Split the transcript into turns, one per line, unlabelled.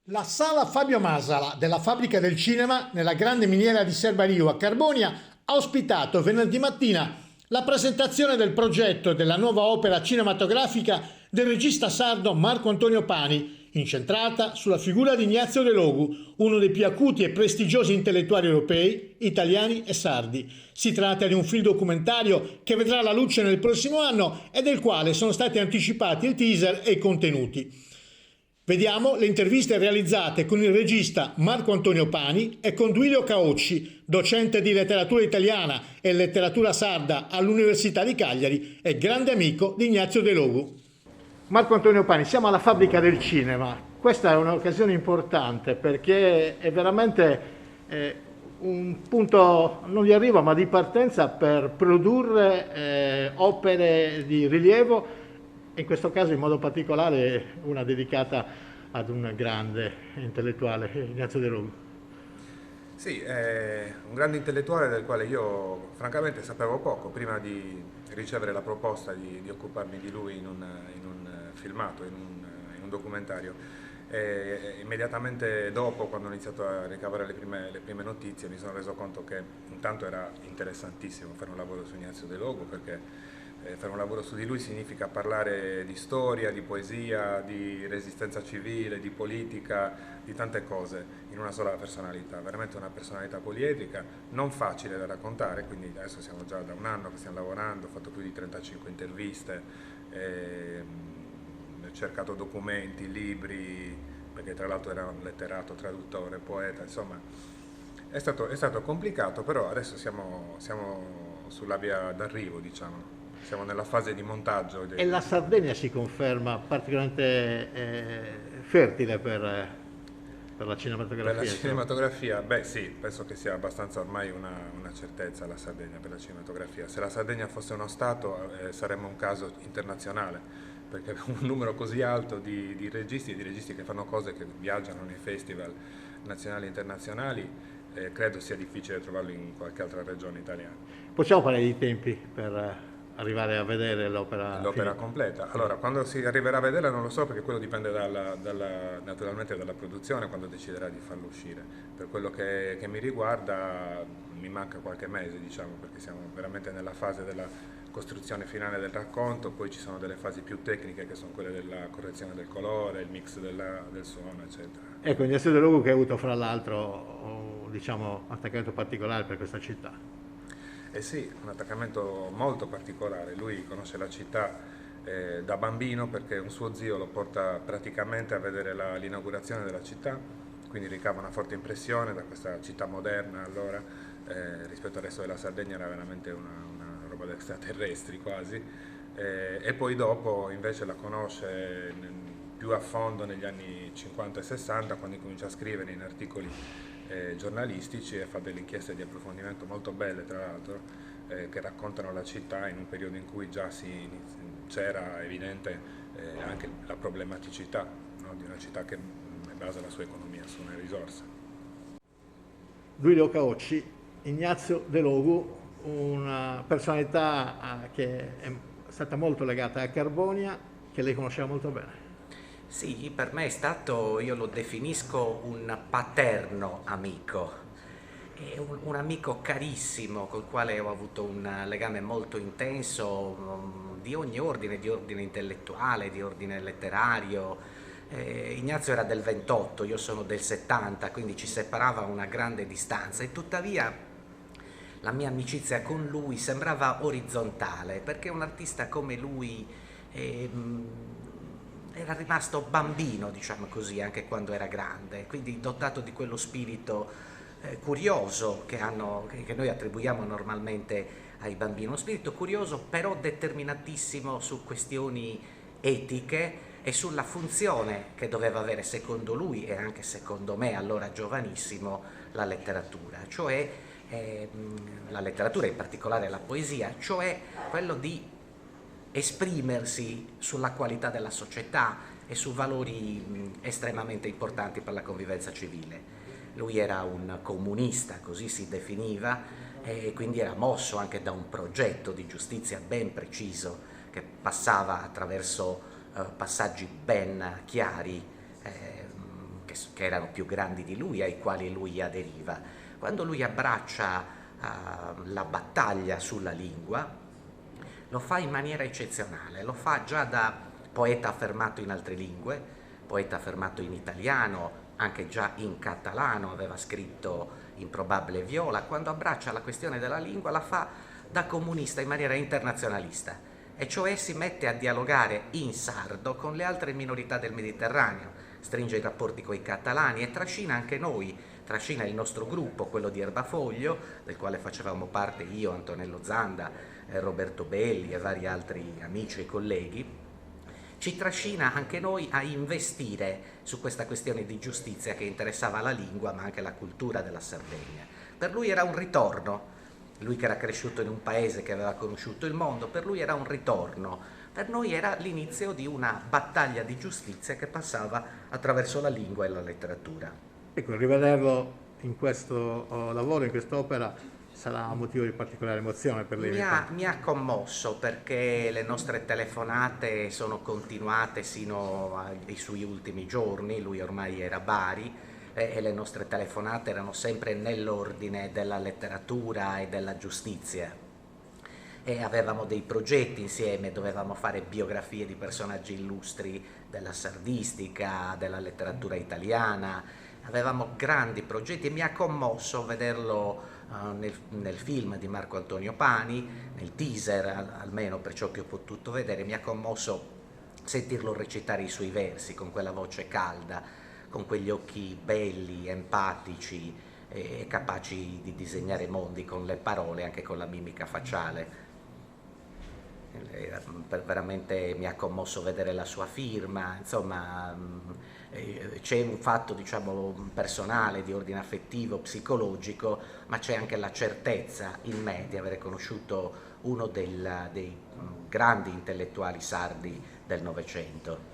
La sala Fabio Masala della Fabbrica del Cinema nella grande miniera di Serbario a Carbonia ha ospitato venerdì mattina la presentazione del progetto della nuova opera cinematografica del regista sardo Marco Antonio Pani, incentrata sulla figura di Ignazio De Logu, uno dei più acuti e prestigiosi intellettuali europei, italiani e sardi. Si tratta di un film documentario che vedrà la luce nel prossimo anno e del quale sono stati anticipati il teaser e i contenuti. Vediamo le interviste realizzate con il regista Marco Antonio Pani e con Duilio Caocci, docente di letteratura italiana e letteratura sarda all'Università di Cagliari e grande amico di Ignazio De Logu. Marco Antonio Pani, siamo alla Fabbrica del Cinema. Questa è un'occasione importante perché è veramente un punto non di arrivo ma di partenza per produrre opere di rilievo. In questo caso in modo particolare una dedicata ad un grande intellettuale, Ignazio De Logu.
Sì, è un grande intellettuale del quale io francamente sapevo poco prima di ricevere la proposta di occuparmi di lui in un filmato, in un documentario. E immediatamente dopo, quando ho iniziato a ricavare le prime notizie, mi sono reso conto che intanto era interessantissimo fare un lavoro su Ignazio De Logu, perché fare un lavoro su di lui significa parlare di storia, di poesia, di resistenza civile, di politica, di tante cose in una sola personalità, veramente una personalità poliedrica, non facile da raccontare, quindi adesso siamo già da un anno che stiamo lavorando, ho fatto più di 35 interviste, ho cercato documenti, libri, perché tra l'altro era un letterato, traduttore, poeta, insomma è stato complicato, però adesso siamo sulla via d'arrivo, diciamo. Siamo nella fase di montaggio.
E la Sardegna si conferma particolarmente fertile per la cinematografia.
Per la cinematografia, beh sì, penso che sia abbastanza ormai una certezza la Sardegna per la cinematografia. Se la Sardegna fosse uno Stato saremmo un caso internazionale, perché un numero così alto di registi e di registi che fanno cose, che viaggiano nei festival nazionali e internazionali, credo sia difficile trovarlo in qualche altra regione italiana.
Possiamo parlare di tempi per arrivare a vedere l'opera finita?
Completa. Allora, quando si arriverà a vederla non lo so, perché quello dipende naturalmente dalla produzione, quando deciderà di farlo uscire. Per quello che mi riguarda mi manca qualche mese, diciamo, perché siamo veramente nella fase della costruzione finale del racconto, poi ci sono delle fasi più tecniche che sono quelle della correzione del colore, il mix del suono, eccetera.
Ecco, Ignazio De Logu che ha avuto fra l'altro diciamo, un attaccamento particolare per questa città.
Eh sì, un attaccamento molto particolare. Lui conosce la città da bambino, perché un suo zio lo porta praticamente a vedere l'inaugurazione della città, quindi ricava una forte impressione da questa città moderna allora, rispetto al resto della Sardegna era veramente una roba da extraterrestri quasi, e poi dopo invece la conosce più a fondo negli anni 50 e 60, quando comincia a scrivere in articoli giornalistici e fa delle inchieste di approfondimento molto belle, tra l'altro, che raccontano la città in un periodo in cui già c'era evidente anche la problematicità, no, di una città che basa la sua economia su una risorsa.
Duilio Caocci, Ignazio De Logu, una personalità che è stata molto legata a Carbonia, che lei conosceva molto bene.
Sì, per me è stato, io lo definisco un paterno amico, è un amico carissimo col quale ho avuto un legame molto intenso, di ordine intellettuale, di ordine letterario. Ignazio era del 28, io sono del 70, quindi ci separava una grande distanza e tuttavia la mia amicizia con lui sembrava orizzontale, perché un artista come lui era rimasto bambino, diciamo così, anche quando era grande, quindi dotato di quello spirito curioso che noi attribuiamo normalmente ai bambini, uno spirito curioso però determinatissimo su questioni etiche e sulla funzione che doveva avere secondo lui e anche secondo me, allora giovanissimo, la letteratura, cioè la letteratura, in particolare la poesia, cioè quello di esprimersi sulla qualità della società e su valori estremamente importanti per la convivenza civile. Lui era un comunista, così si definiva, e quindi era mosso anche da un progetto di giustizia ben preciso che passava attraverso passaggi ben chiari, che che erano più grandi di lui, ai quali lui aderiva. Quando lui abbraccia la battaglia sulla lingua, lo fa in maniera eccezionale, lo fa già da poeta affermato in altre lingue, poeta affermato in italiano, anche già in catalano, aveva scritto Improbabile Viola. Quando abbraccia la questione della lingua la fa da comunista in maniera internazionalista, e cioè si mette a dialogare in sardo con le altre minorità del Mediterraneo, stringe i rapporti con i catalani e trascina anche noi, trascina il nostro gruppo, quello di Erbafoglio, del quale facevamo parte io, Antonello Zanda, Roberto Belli e vari altri amici e colleghi. Ci trascina anche noi a investire su questa questione di giustizia che interessava la lingua ma anche la cultura della Sardegna. Per lui era un ritorno, lui che era cresciuto in un paese che aveva conosciuto il mondo, per lui era un ritorno, per noi era l'inizio di una battaglia di giustizia che passava attraverso la lingua e la letteratura.
Ecco, rivederlo in questo lavoro, in quest'opera, sarà un motivo di particolare emozione per lei?
Mi ha commosso perché le nostre telefonate sono continuate sino ai suoi ultimi giorni, lui ormai era a Bari, e le nostre telefonate erano sempre nell'ordine della letteratura e della giustizia. E avevamo dei progetti insieme, dovevamo fare biografie di personaggi illustri della sardistica, della letteratura italiana, avevamo grandi progetti e mi ha commosso vederlo nel film di Marco Antonio Pani, nel teaser almeno per ciò che ho potuto vedere, mi ha commosso sentirlo recitare i suoi versi con quella voce calda, con quegli occhi belli, empatici e capaci di disegnare mondi con le parole, anche con la mimica facciale. Veramente mi ha commosso vedere la sua firma, insomma c'è un fatto diciamo personale di ordine affettivo, psicologico, ma c'è anche la certezza in me di aver conosciuto uno dei grandi intellettuali sardi del Novecento.